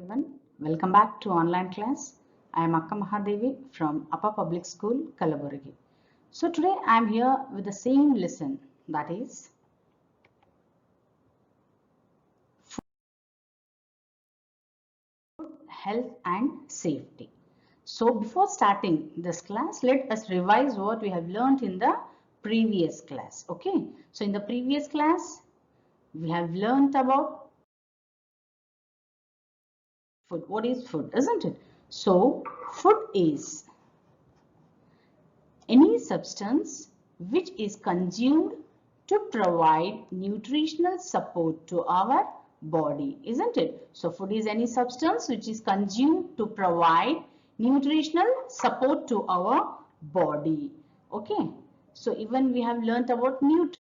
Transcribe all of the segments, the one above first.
everyone. Welcome back to online class. I am APS-CLASS-V from Upper Public School, Kalaburagi. So today I am here with the same lesson, that is food, health and safety. So before starting this class, let us revise what we have learned in the previous class. Okay. So in the previous class, we have learned about food. What is food, isn't it? So food is any substance which is consumed to provide nutritional support to our body, isn't it? So food is any substance which is consumed to provide nutritional support to our body. Okay. So even we have learnt about nutrients,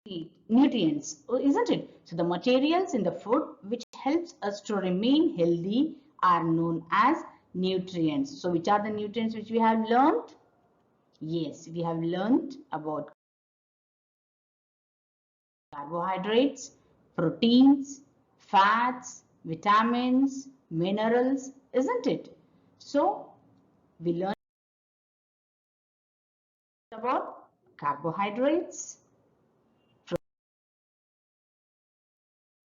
isn't it? So the materials in the food which helps us to remain healthy are known as nutrients. So which are the nutrients which we have learned? Yes, we have learned about carbohydrates, proteins, fats, vitamins, minerals, isn't it? So we learned about carbohydrates,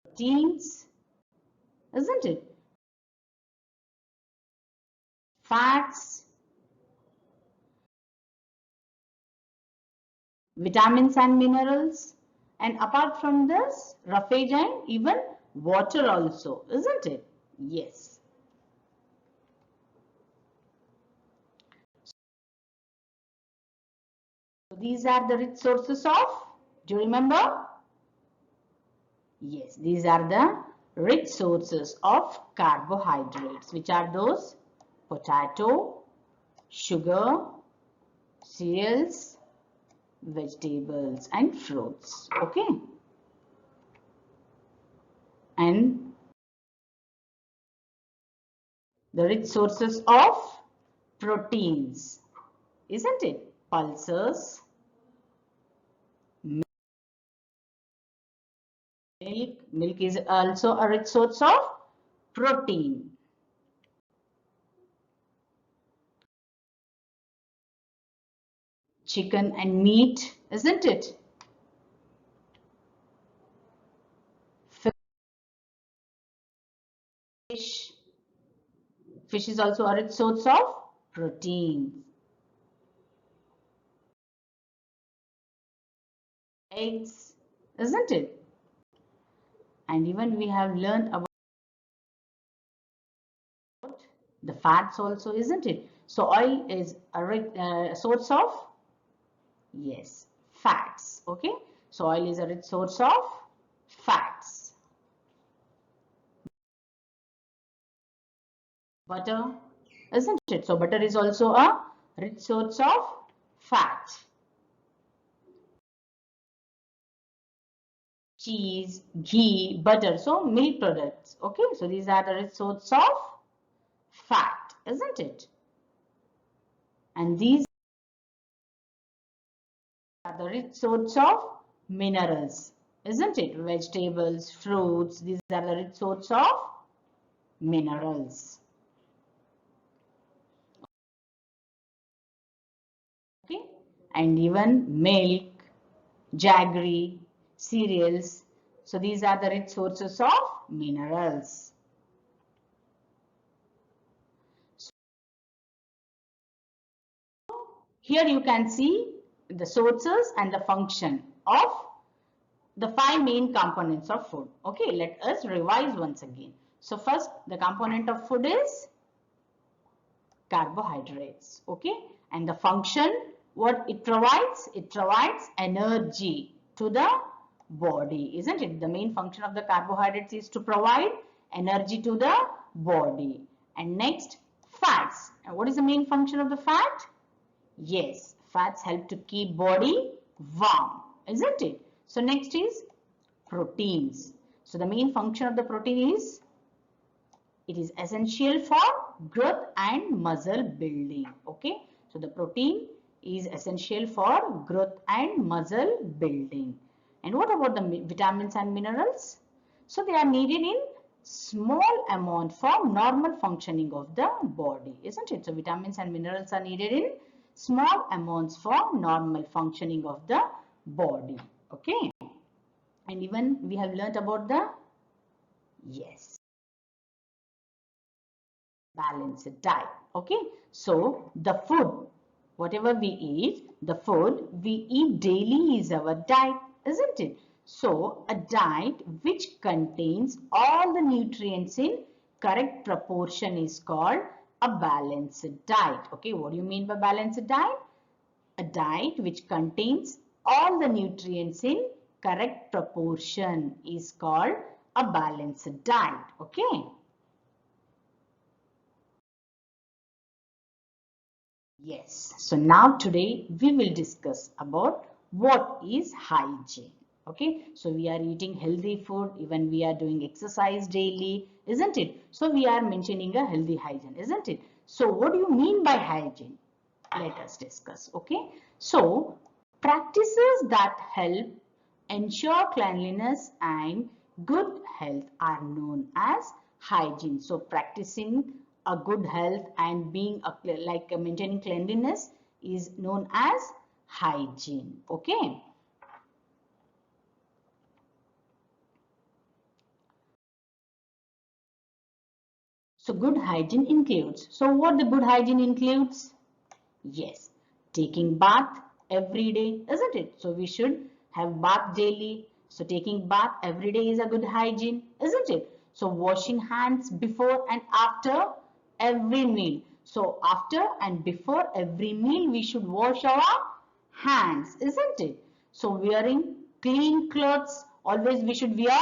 proteins, isn't it? Fats, vitamins and minerals, and apart from this, roughage and even water also, isn't it? Yes. So these are the rich sources of, do you remember? Yes, these are the rich sources of carbohydrates. Which are those? Potato, sugar, cereals, vegetables and fruits. Okay. And the rich sources of proteins, isn't it? Pulses, milk is also a rich source of protein. Chicken and meat, isn't it? Fish is also a rich source of protein. Eggs, isn't it? And even we have learned about the fats also, isn't it? So oil is a source of, yes, fats. Okay. So oil is a rich source of fats. Butter, isn't it? So butter is also a rich source of fat. Cheese, ghee, butter, so milk products. Okay, so these are the rich source of fat, isn't it? And these are the rich source of minerals, isn't it? Vegetables, fruits, these are the rich source of minerals. Okay, and even milk, jaggery, cereals. So these are the rich sources of minerals. Here you can see the sources and the function of the 5 main components of food. Okay, let us revise once again. So first, the component of food is carbohydrates. Okay, and the function, what it provides? It provides energy to the body, isn't it? The main function of the carbohydrates is to provide energy to the body. And next, fats. And what is the main function of the fat? Yes, fats help to keep body warm, isn't it? So next is proteins. So the main function of the protein is, it is essential for growth and muscle building. Okay, so the protein is essential for growth and muscle building. And what about the vitamins and minerals? So they are needed in small amount for normal functioning of the body, isn't it? So vitamins and minerals are needed in small amounts for normal functioning of the body. Okay. And even we have learnt about the, yes, balanced diet. Okay. So the food, whatever we eat, the food we eat daily is our diet, isn't it? So a diet which contains all the nutrients in correct proportion is called a balanced diet. Okay, what do you mean by balanced diet? A diet which contains all the nutrients in correct proportion is called a balanced diet. Okay. Yes, so now today we will discuss about what is hygiene. Okay, so we are eating healthy food, even we are doing exercise daily, isn't it? So we are maintaining a healthy hygiene, isn't it? So what do you mean by hygiene? Let us discuss. Okay, so practices that help ensure cleanliness and good health are known as hygiene. So practicing a good health and being maintaining cleanliness is known as hygiene. Okay. So good hygiene includes. So what the good hygiene includes? Yes, taking bath every day, isn't it? So we should have bath daily. So taking bath every day is a good hygiene, isn't it? So washing hands before and after every meal. So after and before every meal, we should wash our hands, isn't it? So wearing clean clothes, always we should wear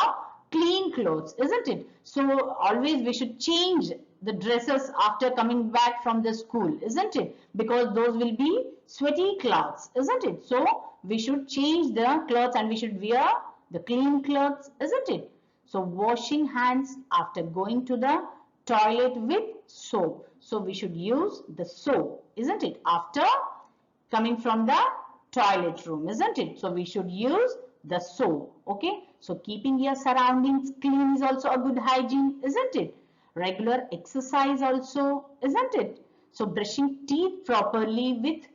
clean clothes, isn't it? So always we should change the dresses after coming back from the school, isn't it? Because those will be sweaty clothes, isn't it? So we should change the clothes and we should wear the clean clothes, isn't it? So washing hands after going to the toilet with soap. So we should use the soap, isn't it? After coming from the toilet room, isn't it? So we should use the soap. Okay. So keeping your surroundings clean is also a good hygiene, isn't it? Regular exercise also, isn't it? So brushing teeth properly with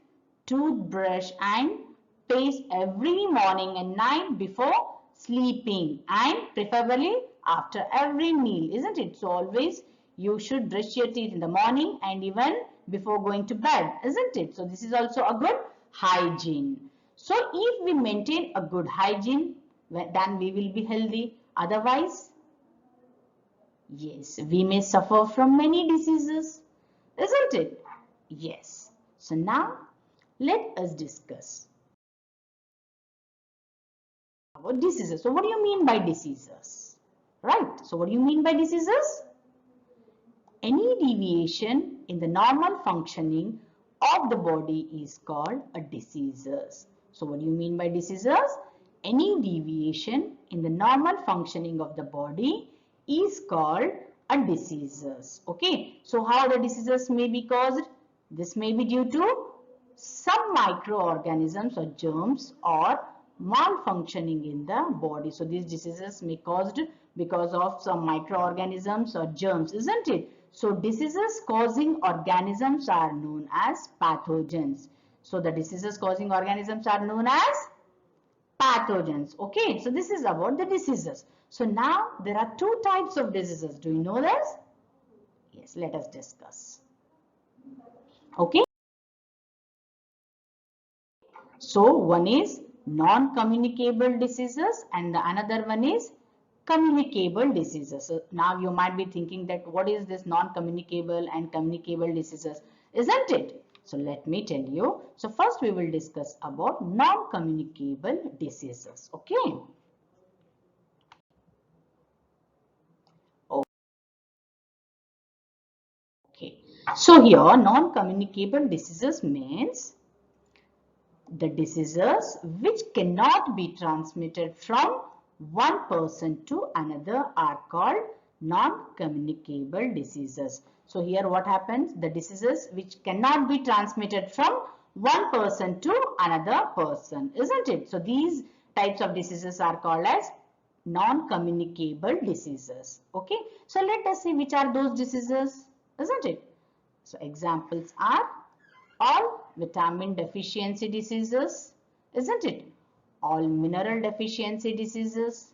toothbrush and paste every morning and night before sleeping and preferably after every meal, isn't it? So always you should brush your teeth in the morning and even before going to bed, isn't it? So this is also a good hygiene. So if we maintain a good hygiene, then we will be healthy. Otherwise, yes, we may suffer from many diseases, isn't it? Yes. So now let us discuss about diseases. So what do you mean by diseases? Right. So what do you mean by diseases? Any deviation in the normal functioning of the body is called a diseases. So what do you mean by diseases? Any deviation in the normal functioning of the body is called a diseases. Okay. So how the diseases may be caused? This may be due to some microorganisms or germs or malfunctioning in the body. So these diseases may be caused because of some microorganisms or germs, isn't it? So diseases causing organisms are known as pathogens. So the diseases causing organisms are known as pathogens. Okay, so this is about the diseases. So now there are two types of diseases. Do you know this? Yes, let us discuss. Okay. So one is non-communicable diseases and the another one is communicable diseases. So now you might be thinking that what is this non-communicable and communicable diseases, isn't it? So let me tell you. So first we will discuss about non-communicable diseases. Okay. Okay. So here non-communicable diseases means the diseases which cannot be transmitted from one person to another are called non-communicable diseases. So here what happens? The diseases which cannot be transmitted from one person to another person, isn't it? So these types of diseases are called as non-communicable diseases. Okay, so let us see which are those diseases, isn't it? So examples are all vitamin deficiency diseases, isn't it? All mineral deficiency diseases.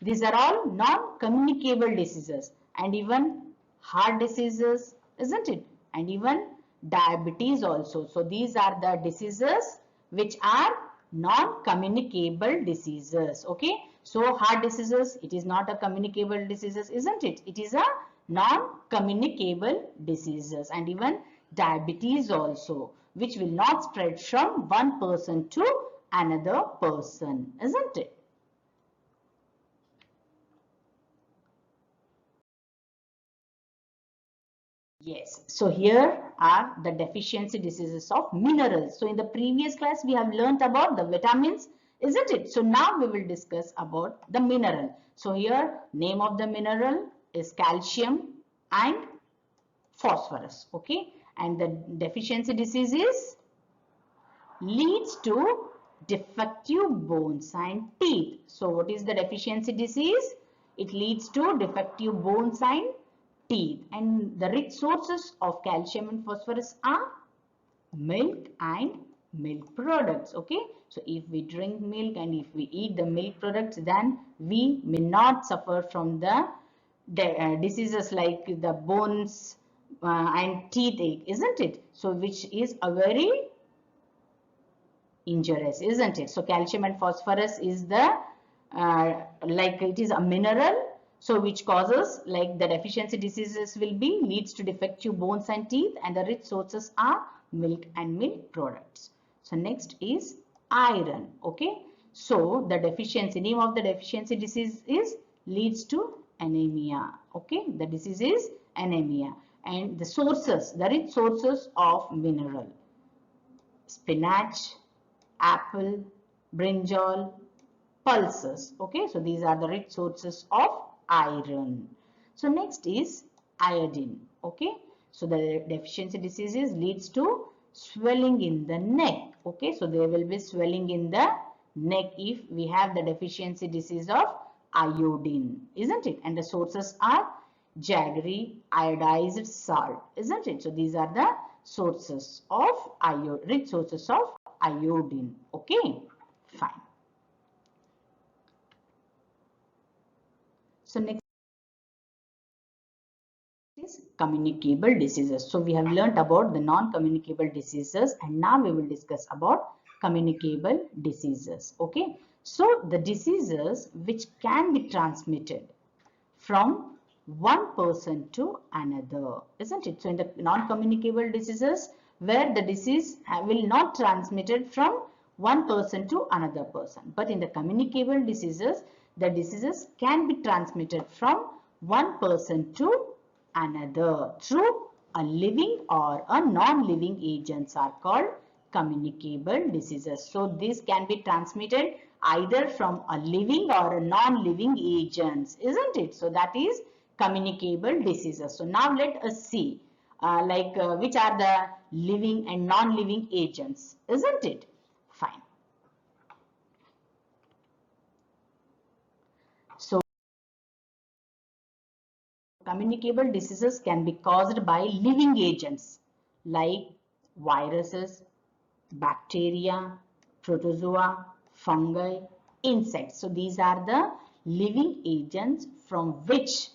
These are all non-communicable diseases, and even heart diseases, isn't it? And even diabetes also. So these are the diseases which are non-communicable diseases. Okay. So heart diseases, it is not a communicable diseases, isn't it? It is a non-communicable diseases, and even diabetes also, which will not spread from one person to another person, isn't it? Yes, so here are the deficiency diseases of minerals. So in the previous class, we have learnt about the vitamins, isn't it? So now we will discuss about the mineral. So here, name of the mineral is calcium and phosphorus, okay? And the deficiency diseases leads to defective bones and teeth. So what is the deficiency disease? It leads to defective bones and teeth. And the rich sources of calcium and phosphorus are milk and milk products. Okay, so if we drink milk and if we eat the milk products, then we may not suffer from the diseases like the bones and teeth ache, isn't it? So which is a very injurious, isn't it? So calcium and phosphorus is the like it is a mineral, so which causes like the deficiency diseases will be leads to defective bones and teeth, and the rich sources are milk and milk products. So next is iron. Okay, so the deficiency, name of the deficiency disease is leads to anemia. Okay, the disease is anemia, and the sources, the rich sources of mineral: spinach, apple, brinjal, pulses. Okay, so these are the rich sources of iron. So next is iodine. Okay, so the deficiency diseases leads to swelling in the neck. Okay, so there will be swelling in the neck if we have the deficiency disease of iodine, isn't it? And the sources are jaggery, iodized salt, isn't it? So these are the sources of iodine, rich sources of iodine. Okay, fine. So next is communicable diseases. So we have learnt about the non-communicable diseases, and now we will discuss about communicable diseases. Okay, so the diseases which can be transmitted from one person to another, isn't it? So in the non-communicable diseases, where the disease will not transmitted from one person to another person, but in the communicable diseases, the diseases can be transmitted from one person to another through a living or a non-living agents are called communicable diseases. So this can be transmitted either from a living or a non-living agents, isn't it? So that is communicable diseases. So now let us see which are the living and non-living agents, isn't it? Fine. So communicable diseases can be caused by living agents like viruses, bacteria, protozoa, fungi, insects. So these are the living agents from which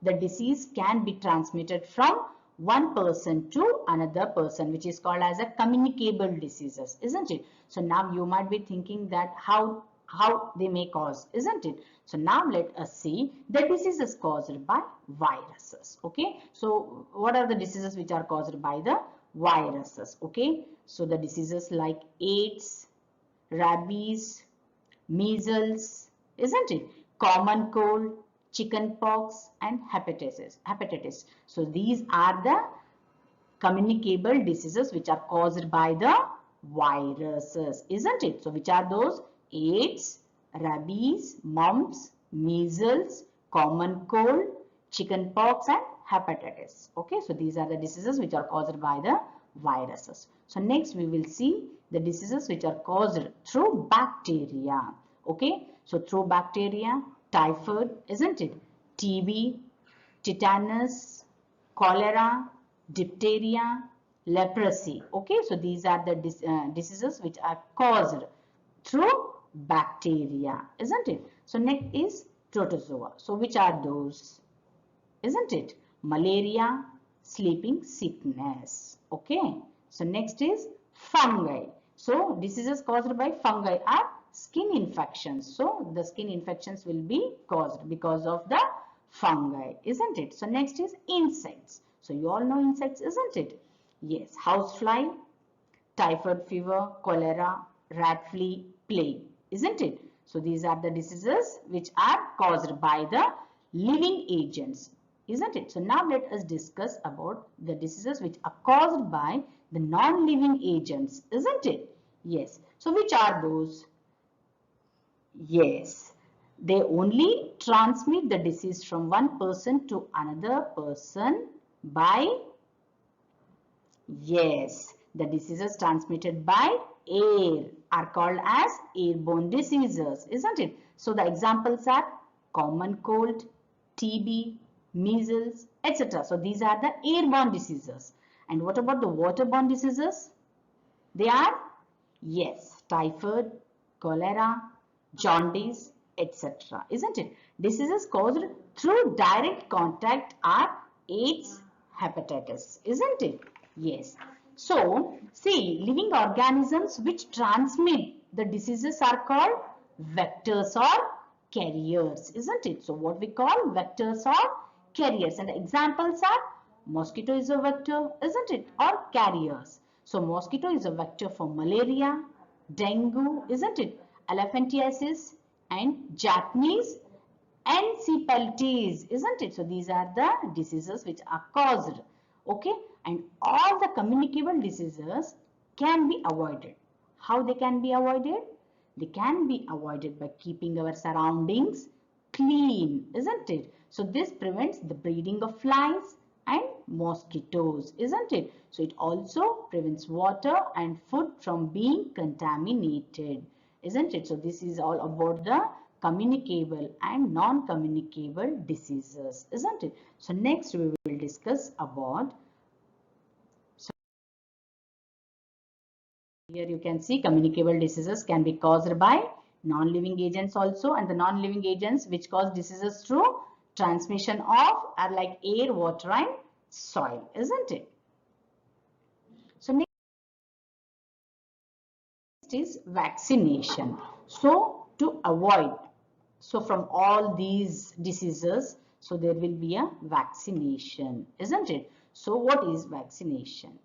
the disease can be transmitted from one person to another person, which is called as a communicable diseases, isn't it? So now you might be thinking that how they may cause, isn't it? So now let us see the diseases caused by viruses. Okay, so what are the diseases which are caused by the viruses? Okay, so the diseases like AIDS, rabies, measles, isn't it? Common cold, chickenpox, and hepatitis. So these are the communicable diseases which are caused by the viruses, isn't it? So which are those? AIDS, rabies, mumps, measles, common cold, chickenpox, and hepatitis. Okay, so these are the diseases which are caused by the viruses. So next we will see the diseases which are caused through bacteria. Okay, so through bacteria, typhoid, isn't it? TB, tetanus, cholera, diphtheria, leprosy. Okay, so these are the diseases which are caused through bacteria, isn't it? So next is protozoa. So which are those? Isn't it? Malaria, sleeping sickness. Okay. So next is fungi. So diseases caused by fungi are skin infections. So the skin infections will be caused because of the fungi, isn't it? So next is insects. So you all know insects, isn't it? Yes. Housefly, typhoid fever, cholera, rat flea, plague, isn't it? So these are the diseases which are caused by the living agents, isn't it? So now let us discuss about the diseases which are caused by the non-living agents, isn't it? Yes. So which are those? Yes. They only transmit the disease from one person to another person by, yes, the diseases transmitted by air are called as airborne diseases, isn't it? So the examples are common cold, TB, measles, etc. So these are the airborne diseases. And what about the waterborne diseases? They are, yes, typhoid, cholera, jaundice, etc. Isn't it? Diseases caused through direct contact are AIDS, hepatitis, isn't it? Yes. So, see, living organisms which transmit the diseases are called vectors or carriers, isn't it? So, what we call vectors or carriers, and the examples are mosquito is a vector, isn't it? Or carriers. So, mosquito is a vector for malaria, dengue, isn't it? Elephantiasis and Japanese encephalitis, isn't it? So these are the diseases which are caused, okay? And all the communicable diseases can be avoided. How they can be avoided? They can be avoided by keeping our surroundings clean, isn't it? So this prevents the breeding of flies and mosquitoes, isn't it? So it also prevents water and food from being contaminated, isn't it? So this is all about the communicable and non-communicable diseases, isn't it? So next we will discuss about, so here you can see communicable diseases can be caused by non-living agents also, and the non-living agents which cause diseases through transmission of are like air, water and soil, isn't it? So next is vaccination. So to avoid, so from all these diseases, so there will be a vaccination, isn't it? So what is vaccination?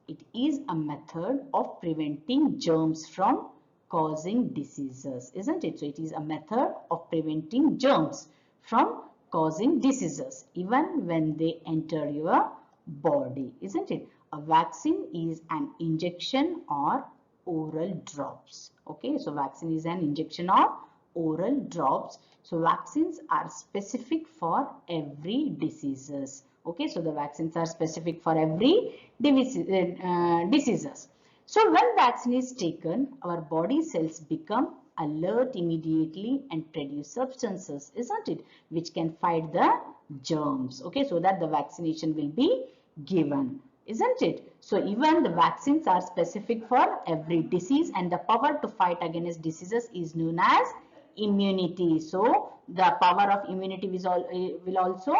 It is a method of preventing germs from causing diseases, isn't it? So it is a method of preventing germs from causing diseases even when they enter your body, isn't it? A vaccine is an injection or oral drops. Okay, so vaccine is an injection or oral drops. So vaccines are specific for every diseases. Okay, so the vaccines are specific for every diseases. So when vaccine is taken, our body cells become alert immediately and produce substances, isn't it, which can fight the germs. Okay, so that the vaccination will be given, isn't it? So even the vaccines are specific for every disease, and the power to fight against diseases is known as immunity. So the power of immunity will also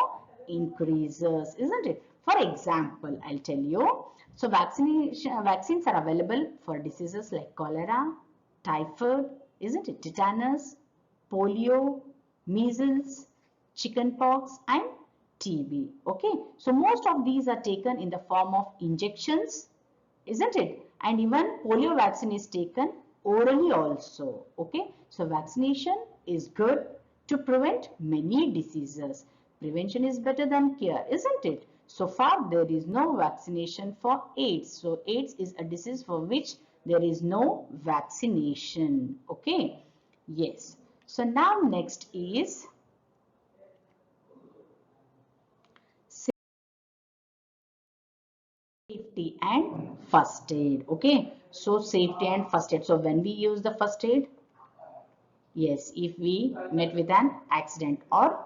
increases, isn't it? For example, I'll tell you. So vaccines are available for diseases like cholera, typhoid, isn't it? Tetanus, polio, measles, chickenpox, and TB. Okay, so most of these are taken in the form of injections, isn't it? And even polio vaccine is taken orally also. Okay, so vaccination is good to prevent many diseases. Prevention is better than cure, isn't it? So far there is no vaccination for AIDS. So AIDS is a disease for which there is no vaccination. Okay, yes. So now next is safety and first aid. Okay, so safety and first aid. So when we use the first aid, Yes, if we met with an accident or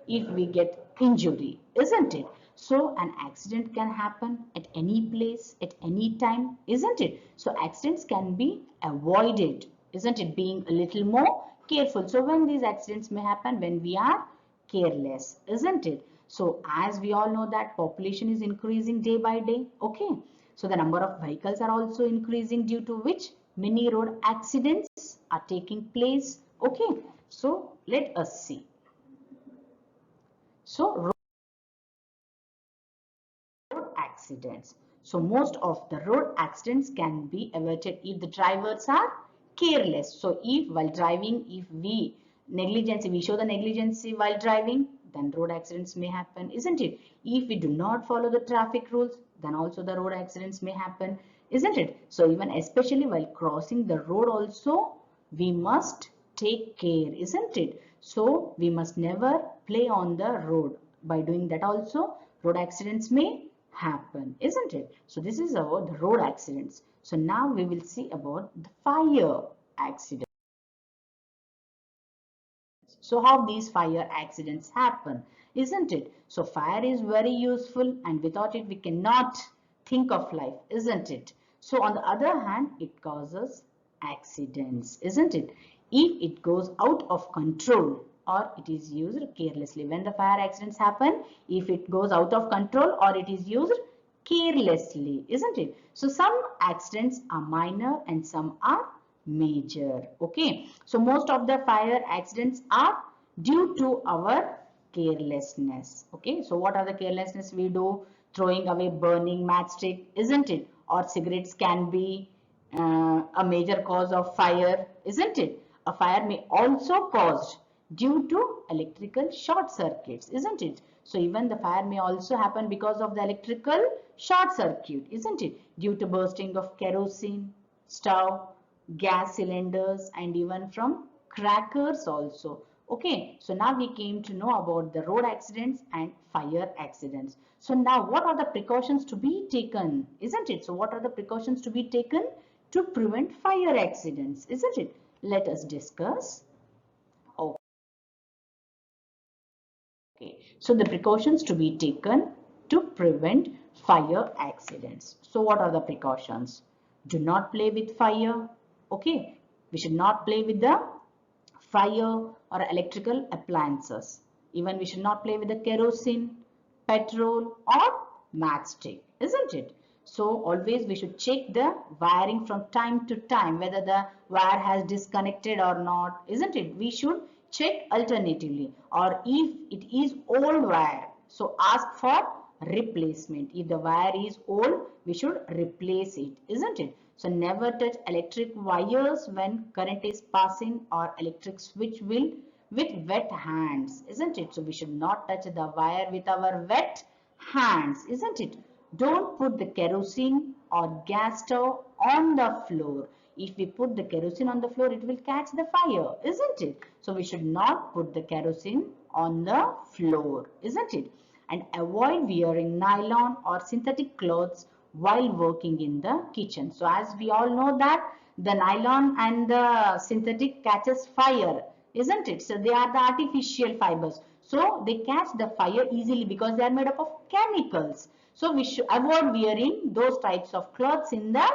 if we get injury, isn't it? So an accident can happen at any place, at any time, isn't it? So accidents can be avoided, isn't it? Being a little more careful. So when these accidents may happen, when we are careless, isn't it? So as we all know that population is increasing day by day, okay? So the number of vehicles are also increasing, due to which many road accidents are taking place, okay? So let us see. So road accidents. So most of the road accidents can be averted if the drivers are careless. So if while driving, if we show the negligence while driving, then road accidents may happen, isn't it? If we do not follow the traffic rules, then also the road accidents may happen, isn't it? So even especially while crossing the road also, we must take care, isn't it? So we must never play on the road. By doing that also, road accidents may happen, isn't it? So this is about the road accidents. So now we will see about the fire accidents. So how these fire accidents happen, isn't it? So fire is very useful, and without it we cannot think of life, isn't it? So on the other hand, it causes accidents, isn't it? If it goes out of control or it is used carelessly. When the fire accidents happen, if it goes out of control or it is used carelessly, isn't it? So some accidents are minor and some are major, okay? So most of the fire accidents are due to our carelessness, okay? So what are the carelessness we do? Throwing away burning matchstick, isn't it? Or cigarettes can be a major cause of fire, isn't it? A fire may also caused due to electrical short circuits, isn't it? So even the fire may also happen because of the electrical short circuit, isn't it? Due to bursting of kerosene, stove, gas cylinders, and even from crackers also. Okay, so now we came to know about the road accidents and fire accidents. So now what are the precautions to be taken, isn't it? So what are the precautions to be taken to prevent fire accidents, isn't it? Let us discuss. Okay, so the precautions to be taken to prevent fire accidents. So what are the precautions? Do not play with fire. Okay, we should not play with the fire or electrical appliances. Even we should not play with the kerosene, petrol or matchstick, isn't it? So always we should check the wiring from time to time, whether the wire has disconnected or not, isn't it? We should check alternatively, or if it is old wire, so ask for replacement. If the wire is old, we should replace it, isn't it? So never touch electric wires when current is passing, or electric switch will with wet hands, isn't it? So we should not touch the wire with our wet hands, isn't it? Don't put the kerosene or gas stove on the floor. If we put the kerosene on the floor, it will catch the fire, isn't it? So we should not put the kerosene on the floor, isn't it? And avoid wearing nylon or synthetic clothes while working in the kitchen. So as we all know that the nylon and the synthetic catches fire, isn't it? So they are the artificial fibers. So they catch the fire easily because they are made up of chemicals. So we should avoid wearing those types of clothes in the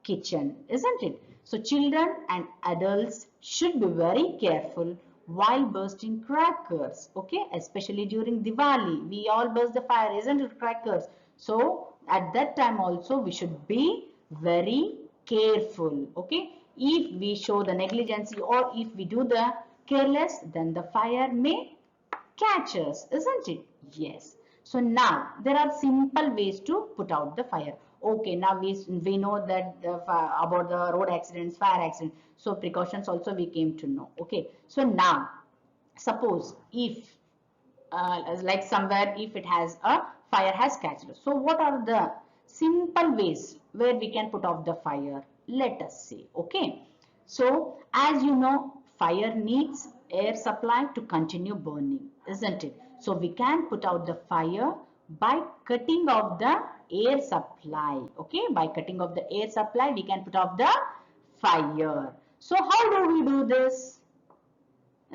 kitchen, isn't it? So children and adults should be very careful while bursting crackers, okay? Especially during Diwali, we all burst the fire, isn't it? Crackers. So at that time also we should be very careful, okay? If we show the negligence or if we do the careless, then the fire may catch us, isn't it? Yes. So now there are simple ways to put out the fire. Okay, now we know that about the road accidents, fire accidents. So precautions also we came to know. Okay. So now suppose if like somewhere if it has a fire has catched. So what are the simple ways where we can put out the fire? Let us see. Okay. So as you know, fire needs air supply to continue burning, isn't it? So we can put out the fire by cutting off the air supply. Okay, by cutting off the air supply we can put off the fire. So how do we do this?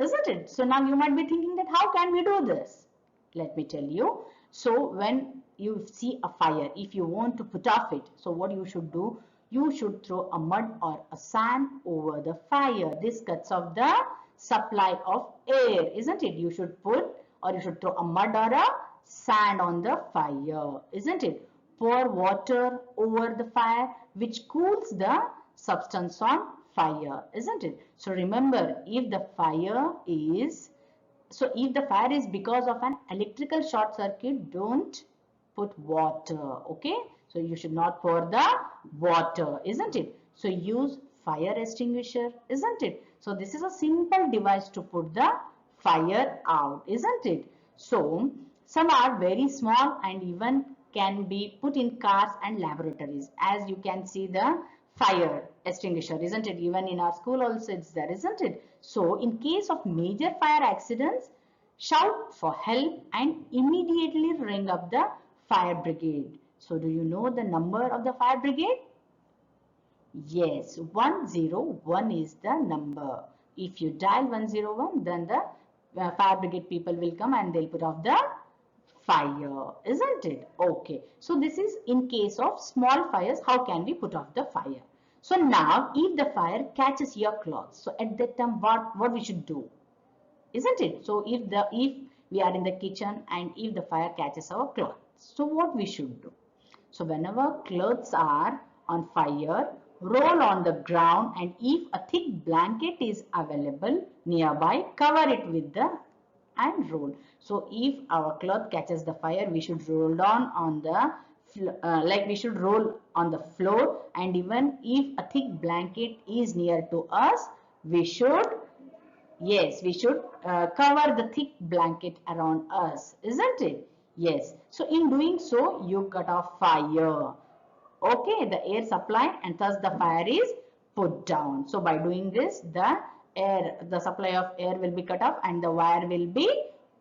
isn't it? So now you might be thinking that how can we do this? Let me tell you. So when you see a fire, if you want to put off it, so what you should do? You should throw a mud or a sand over the fire. This cuts off the supply of air, isn't it? You should put or you should throw a mud or a sand on the fire, isn't it? Pour water over the fire, which cools the substance on fire, isn't it? So remember, if the fire is because of an electrical short circuit, don't put water, okay? So you should not pour the water, isn't it? So use fire extinguisher, isn't it? So this is a simple device to put the fire out, isn't it? So some are very small and even can be put in cars and laboratories. As you can see the fire extinguisher, isn't it? Even in our school also it's there, isn't it? So in case of major fire accidents, shout for help and immediately ring up the fire brigade. So do you know the number of the fire brigade? Yes, 101 is the number. If you dial 101, then the fire brigade people will come and they'll put off the fire, isn't it? Okay, so this is in case of small fires, how can we put off the fire? So now, if the fire catches your clothes, so at that time, what we should do? Isn't it? So if we are in the kitchen and if the fire catches our clothes, so what we should do? So whenever clothes are on fire, roll on the ground, and if a thick blanket is available nearby, cover it with the and roll. So if our cloth catches the fire, we should roll down on the we should roll on the floor, and even if a thick blanket is near to us, we should cover the thick blanket around us, isn't it? Yes. So in doing so, you cut off fire. Okay, the air supply, and thus the fire is put down. So by doing this, the supply of air will be cut off and the wire will be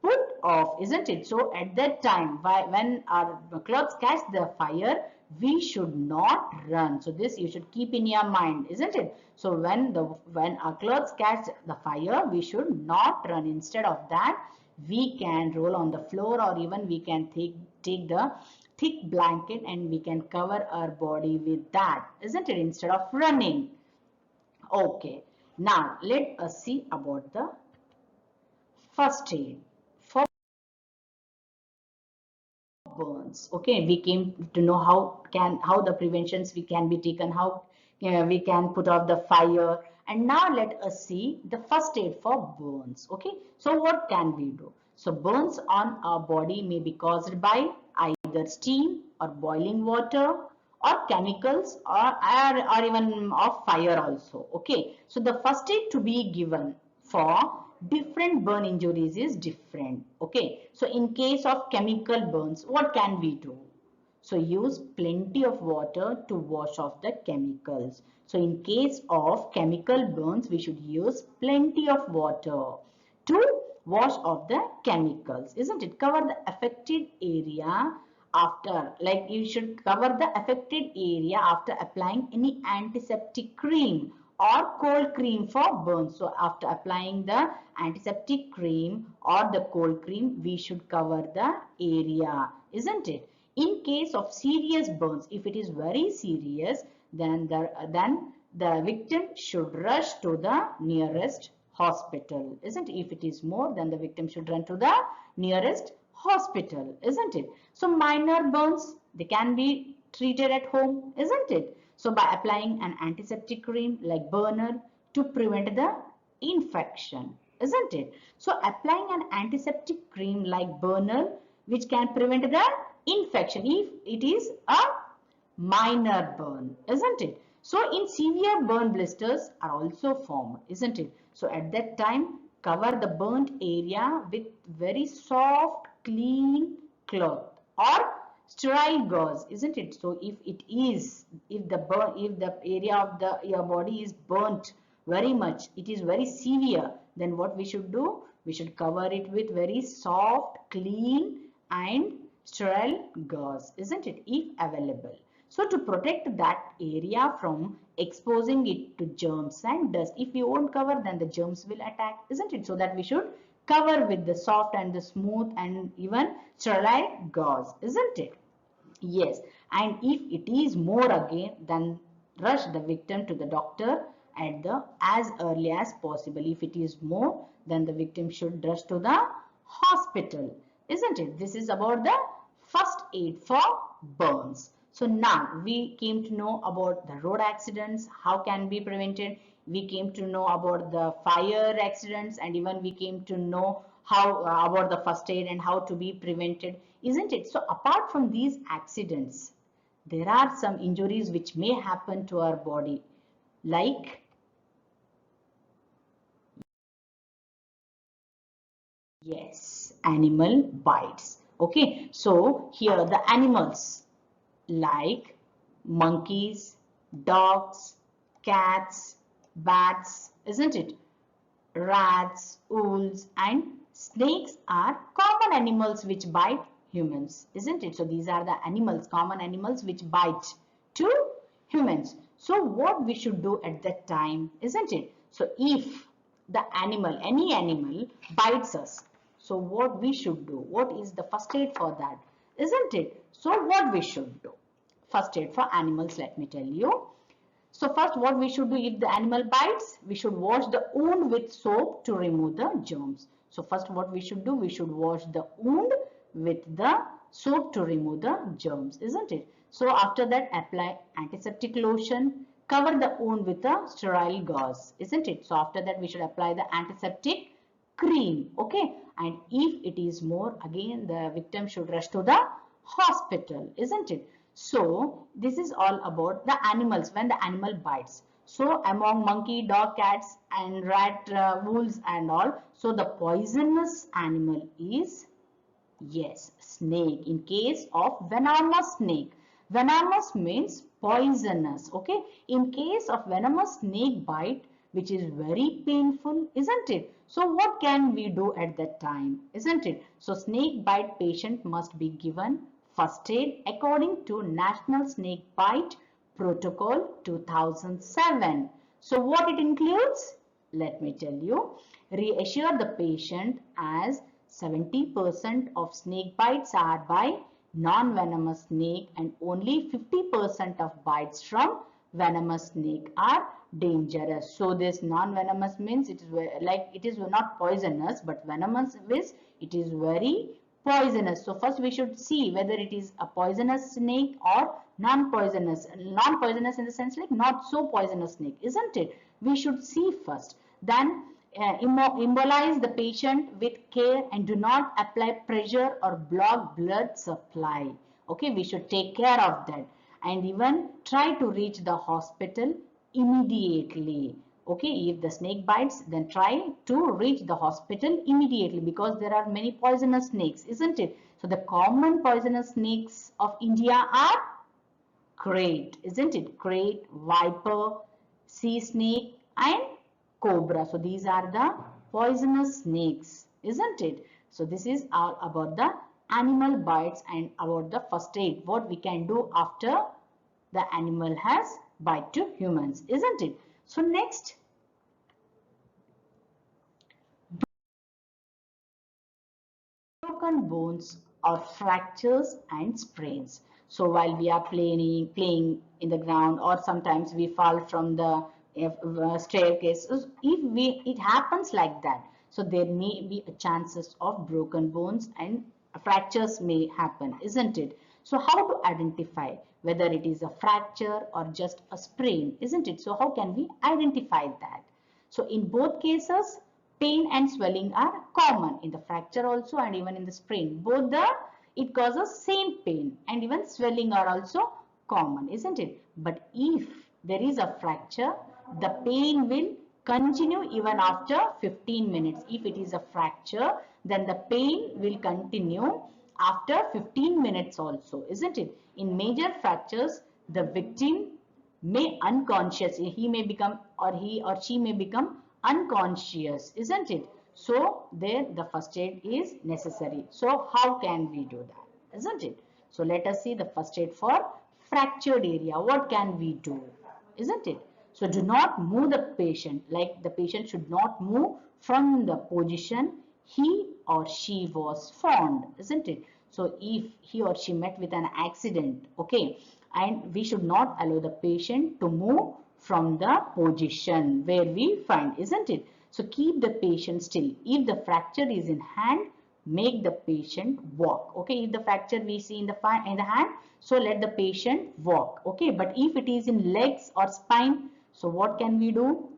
put off, isn't it? So at that time, when our clothes catch the fire, we should not run. So this you should keep in your mind, isn't it? So when our clothes catch the fire, we should not run. Instead of that, we can roll on the floor, or even we can take the thick blanket and we can cover our body with that, isn't it? Instead of running. Okay, now let us see about the first aid for burns. Okay, we came to know how the preventions we can be taken, how we can put off the fire, and now let us see the first aid for burns. Okay, so what can we do? So burns on our body may be caused by either steam or boiling water or chemicals or even of fire also. Okay, so the first aid to be given for different burn injuries is different. Okay, so in case of chemical burns, what can we do? So use plenty of water to wash off the chemicals. So in case of chemical burns, we should use plenty of water to wash off the chemicals, isn't it? Cover the affected area after, like you should cover the affected area after applying any antiseptic cream or cold cream for burns. So after applying the antiseptic cream or the cold cream, we should cover the area, isn't it? In case of serious burns, if it is very serious, then the victim should rush to the nearest hospital, isn't it? If it is more, then the victim should run to the nearest hospital, isn't it? So minor burns, they can be treated at home, isn't it? So by applying an antiseptic cream like burner to prevent the infection, isn't it? So applying an antiseptic cream like burner which can prevent the infection if it is a minor burn, isn't it? So in severe burn, blisters are also formed, isn't it? So at that time, cover the burnt area with very soft, clean cloth or sterile gauze, isn't it? So if the area of your body is burnt very much, it is very severe, then what we should do? We should cover it with very soft, clean and sterile gauze, isn't it? If available. So to protect that area from exposing it to germs and dust, if we won't cover, then the germs will attack, isn't it? So that we should cover with the soft and the smooth and even sterile gauze, isn't it? Yes, and if it is more again, then rush the victim to the doctor at the as early as possible. If it is more, then the victim should rush to the hospital, isn't it? This is about the first aid for burns. So now we came to know about the road accidents, how can be prevented. We came to know about the fire accidents, and even we came to know how about the first aid and how to be prevented, isn't it? So apart from these accidents, there are some injuries which may happen to our body, like yes, animal bites. Okay, so here the animals like monkeys, dogs, cats, bats, isn't it? Rats, owls, and snakes are common animals which bite humans, isn't it? So these are the animals, common animals which bite to humans. So what we should do at that time, isn't it? So if the animal, any animal bites us, so what we should do? What is the first aid for that? Isn't it? So what we should do? First aid for animals, let me tell you. So first what we should do, if the animal bites, we should wash the wound with soap to remove the germs. So first what we should do, we should wash the wound with the soap to remove the germs, isn't it? So after that, apply antiseptic lotion, cover the wound with a sterile gauze, isn't it? So after that, we should apply the antiseptic cream, okay? And if it is more, again the victim should rush to the hospital, isn't it? So this is all about the animals when the animal bites. So among monkey, dog, cats and rat, wolves and all, so the poisonous animal is yes, snake. In case of venomous snake, venomous means poisonous, okay? In case of venomous snake bite, which is very painful, isn't it? So what can we do at that time, isn't it? So snake bite patient must be given first aid according to National Snake Bite Protocol 2007. So what it includes? Let me tell you. Reassure the patient as 70% of snake bites are by non-venomous snake and only 50% of bites from venomous snake are dangerous. So this non-venomous means it is like it is not poisonous, but venomous means it is very poisonous. So first we should see whether it is a poisonous snake or non-poisonous. Non-poisonous in the sense like not so poisonous snake, isn't it? We should see first. Then immobilize the patient with care and do not apply pressure or block blood supply. Okay, we should take care of that and even try to reach the hospital immediately. Okay, if the snake bites, then try to reach the hospital immediately because there are many poisonous snakes, isn't it? So the common poisonous snakes of India are crate, isn't it? Crate, viper, sea snake and cobra. So these are the poisonous snakes, isn't it? So this is all about the animal bites and about the first aid, what we can do after the animal has bite to humans, isn't it? So next, broken bones or fractures and sprains. So while we are playing in the ground, or sometimes we fall from the staircase, if it happens like that, so there may be a chances of broken bones and fractures may happen, isn't it? So how to identify whether it is a fracture or just a sprain, isn't it? So how can we identify that? So in both cases, pain and swelling are common in the fracture also and even in the sprain. Both it causes same pain and even swelling are also common, isn't it? But if there is a fracture, the pain will continue even after 15 minutes. If it is a fracture, then the pain will continue after 15 minutes also, isn't it? In major fractures, the victim may unconscious, he may become or he or she may become unconscious, isn't it? So there the first aid is necessary. So how can we do that, isn't it? So let us see the first aid for fractured area, what can we do? Isn't it? So do not move the patient, like the patient should not move from the position he or she was found, isn't it? So if he or she met with an accident, okay, and we should not allow the patient to move from the position where we find, isn't it? So keep the patient still. If the fracture is in hand, make the patient walk. Okay, if the fracture we see in the hand, so let the patient walk. Okay, but if it is in legs or spine, so what can we do?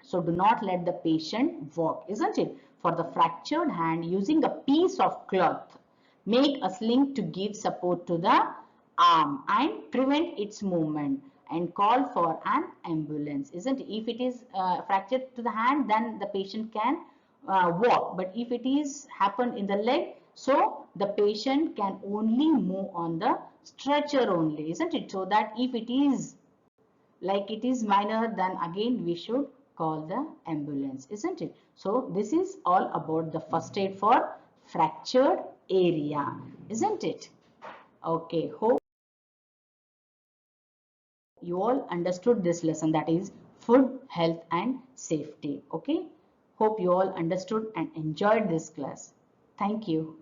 So do not let the patient walk, isn't it? For the fractured hand, using a piece of cloth, make a sling to give support to the arm and prevent its movement, and call for an ambulance, isn't it? If it is fractured to the hand, then the patient can walk, but if it is happened in the leg, so the patient can only move on the stretcher only, isn't it? So that if it is like it is minor, then again we should call the ambulance, isn't it? So this is all about the first aid for fractured area, isn't it? Okay, hope you all understood this lesson, that is food, health and safety. Okay, hope you all understood and enjoyed this class. Thank you.